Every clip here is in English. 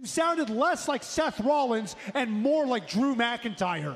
sounded less like Seth Rollins and more like Drew McIntyre.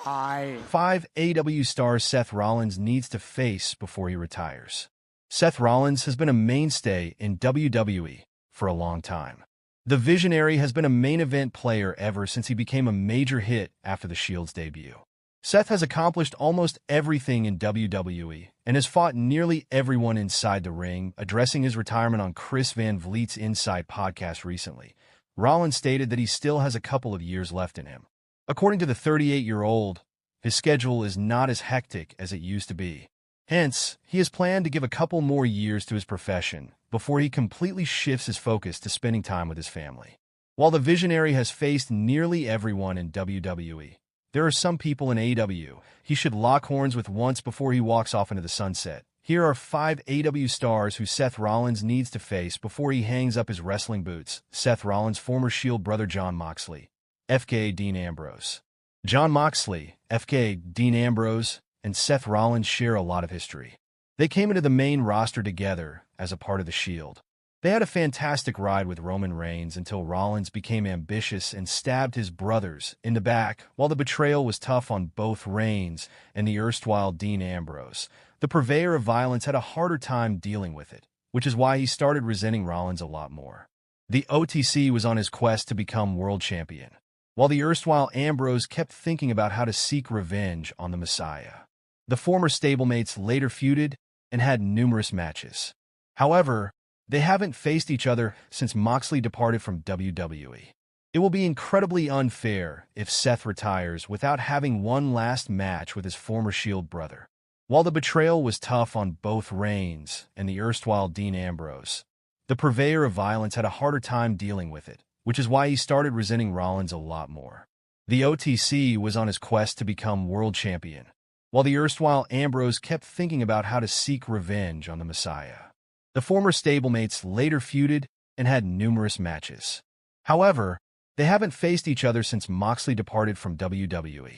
Five AEW stars Seth Rollins needs to face before he retires. Seth Rollins has been a mainstay in WWE for a long time. The Visionary has been a main event player ever since he became a major hit after the Shield's debut. Seth has accomplished almost everything in WWE and has fought nearly everyone inside the ring. Addressing his retirement on Chris Van Vliet's Inside podcast recently, Rollins stated that he still has a couple of years left in him. According to the 38-year-old, his schedule is not as hectic as it used to be. Hence, he has planned to give a couple more years to his profession before he completely shifts his focus to spending time with his family. While the Visionary has faced nearly everyone in WWE, there are some people in AEW he should lock horns with once before he walks off into the sunset. Here are 5 AEW stars who Seth Rollins needs to face before he hangs up his wrestling boots. Seth Rollins' former Shield brother John Moxley, FKA Dean Ambrose. John Moxley, FKA Dean Ambrose, and Seth Rollins share a lot of history. They came into the main roster together as a part of the Shield. They had a fantastic ride with Roman Reigns until Rollins became ambitious and stabbed his brothers in the back. While the betrayal was tough on both Reigns and the erstwhile Dean Ambrose, the purveyor of violence had a harder time dealing with it, which is why he started resenting Rollins a lot more. The OTC was on his quest to become world champion, while the erstwhile Ambrose kept thinking about how to seek revenge on the Messiah. The former stablemates later feuded and had numerous matches. However, they haven't faced each other since Moxley departed from WWE. It will be incredibly unfair if Seth retires without having one last match with his former Shield brother. While the betrayal was tough on both Reigns and the erstwhile Dean Ambrose, the purveyor of violence had a harder time dealing with it, which is why he started resenting Rollins a lot more. The OTC was on his quest to become world champion, while the erstwhile Ambrose kept thinking about how to seek revenge on the Messiah. The former stablemates later feuded and had numerous matches. However, they haven't faced each other since Moxley departed from WWE.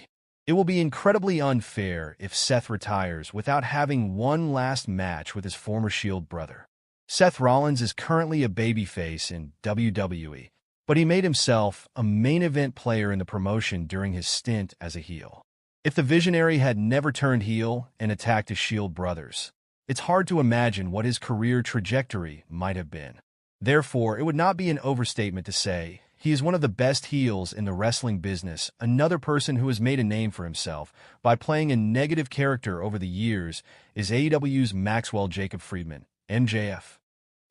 It will be incredibly unfair if Seth retires without having one last match with his former Shield brother. Seth Rollins is currently a babyface in WWE, but he made himself a main event player in the promotion during his stint as a heel. If the Visionary had never turned heel and attacked his Shield brothers, it's hard to imagine what his career trajectory might have been. Therefore, it would not be an overstatement to say he is one of the best heels in the wrestling business. Another person who has made a name for himself by playing a negative character over the years is AEW's Maxwell Jacob Friedman, MJF.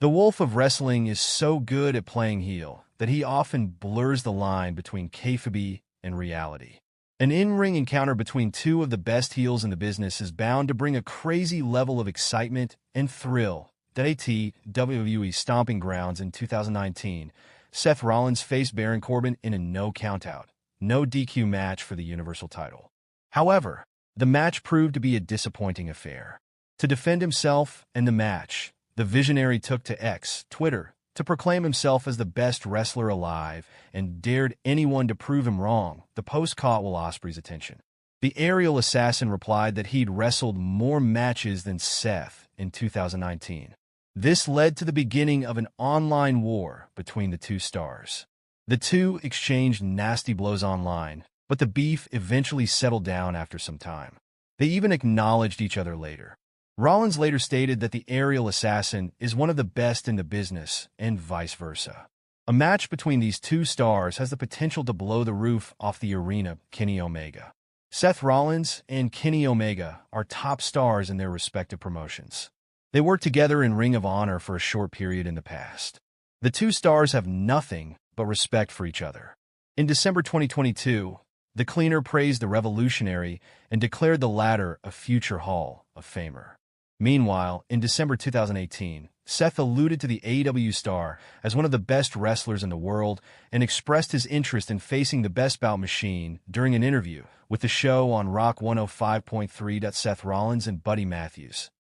The Wolf of Wrestling is so good at playing heel that he often blurs the line between kayfabe and reality. An in-ring encounter between two of the best heels in the business is bound to bring a crazy level of excitement and thrill. At WWE Stomping Grounds in 2019, Seth Rollins faced Baron Corbin in a no-countout, no DQ match for the Universal title. However, the match proved to be a disappointing affair. To defend himself and the match, the Visionary took to X, Twitter, to proclaim himself as the best wrestler alive and dared anyone to prove him wrong. The post caught Will Ospreay's attention. The aerial assassin replied that he'd wrestled more matches than Seth in 2019. This led to the beginning of an online war between the two stars. The two exchanged nasty blows online, but the beef eventually settled down after some time. They even acknowledged each other later. Rollins later stated that the aerial assassin is one of the best in the business, and vice versa. A match between these two stars has the potential to blow the roof off the arena. Kenny Omega. Seth Rollins and Kenny Omega are top stars in their respective promotions. They worked together in Ring of Honor for a short period in the past. The two stars have nothing but respect for each other. In December 2022, the Cleaner praised the Revolutionary and declared the latter a future Hall of Famer. Meanwhile, in December 2018, Seth alluded to the AEW star as one of the best wrestlers in the world and expressed his interest in facing the Best Bout Machine during an interview with the show on Rock 105.3. Seth Rollins and Buddy Matthews,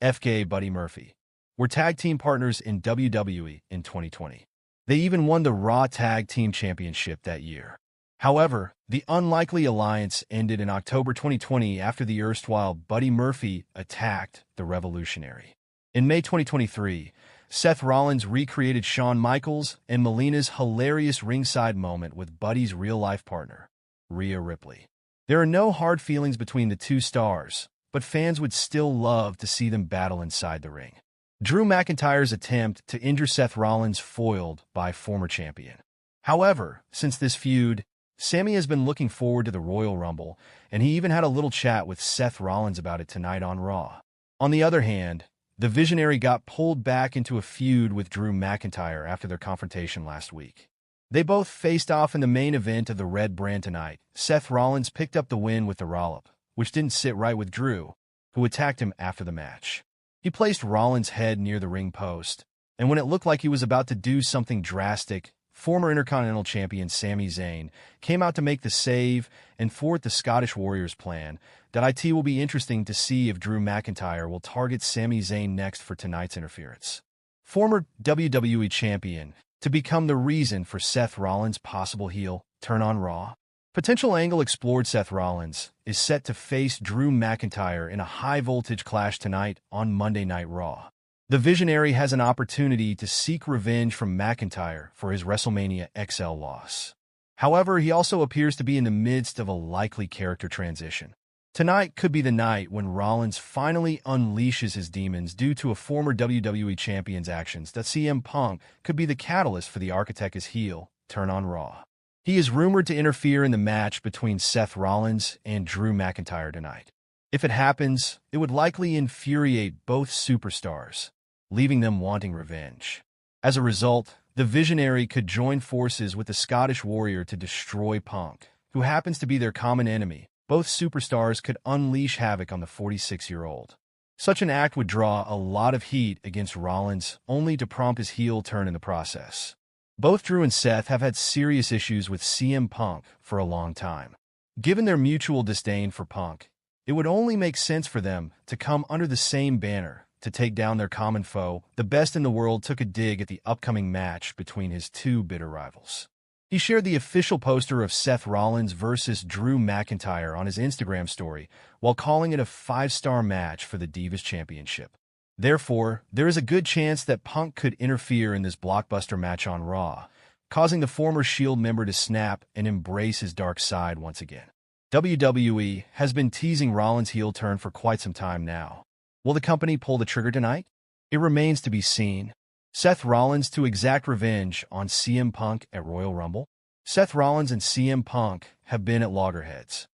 FKA Buddy Murphy, were tag team partners in WWE in 2020. They even won the Raw Tag Team Championship that year. However, the unlikely alliance ended in October 2020 after the erstwhile Buddy Murphy attacked the Revolutionary. In May 2023, Seth Rollins recreated Shawn Michaels and Melina's hilarious ringside moment with Buddy's real-life partner, Rhea Ripley. There are no hard feelings between the two stars, but fans would still love to see them battle inside the ring. Drew McIntyre's attempt to injure Seth Rollins foiled by former champion. However, since this feud, Sami has been looking forward to the Royal Rumble, and he even had a little chat with Seth Rollins about it tonight on Raw. On the other hand, the Visionary got pulled back into a feud with Drew McIntyre after their confrontation last week. They both faced off in the main event of the Red Brand tonight. Seth Rollins picked up the win with the roll-up, which didn't sit right with Drew, who attacked him after the match. He placed Rollins' head near the ring post, and when it looked like he was about to do something drastic, former Intercontinental Champion Sami Zayn came out to make the save and thwart the Scottish Warrior's plan. It will be interesting to see if Drew McIntyre will target Sami Zayn next for tonight's interference. Former WWE Champion to become the reason for Seth Rollins' possible heel turn on Raw. Potential angle explored. Seth Rollins is set to face Drew McIntyre in a high-voltage clash tonight on Monday Night Raw. The Visionary has an opportunity to seek revenge from McIntyre for his WrestleMania XL loss. However, he also appears to be in the midst of a likely character transition. Tonight could be the night when Rollins finally unleashes his demons due to a former WWE Champion's actions. That CM Punk could be the catalyst for the Architect as heel turn on Raw. He is rumored to interfere in the match between Seth Rollins and Drew McIntyre tonight. If it happens, it would likely infuriate both superstars, leaving them wanting revenge. As a result, the Visionary could join forces with the Scottish Warrior to destroy Punk, who happens to be their common enemy. Both superstars could unleash havoc on the 46-year-old. Such an act would draw a lot of heat against Rollins, only to prompt his heel turn in the process. Both Drew and Seth have had serious issues with CM Punk for a long time. Given their mutual disdain for Punk, it would only make sense for them to come under the same banner to take down their common foe. The Best in the World took a dig at the upcoming match between his two bitter rivals. He shared the official poster of Seth Rollins versus Drew McIntyre on his Instagram story while calling it a 5-star match for the Divas Championship. Therefore, there is a good chance that Punk could interfere in this blockbuster match on Raw, causing the former Shield member to snap and embrace his dark side once again. WWE has been teasing Rollins' heel turn for quite some time now. Will the company pull the trigger tonight? It remains to be seen. Seth Rollins to exact revenge on CM Punk at Royal Rumble. Seth Rollins and CM Punk have been at loggerheads.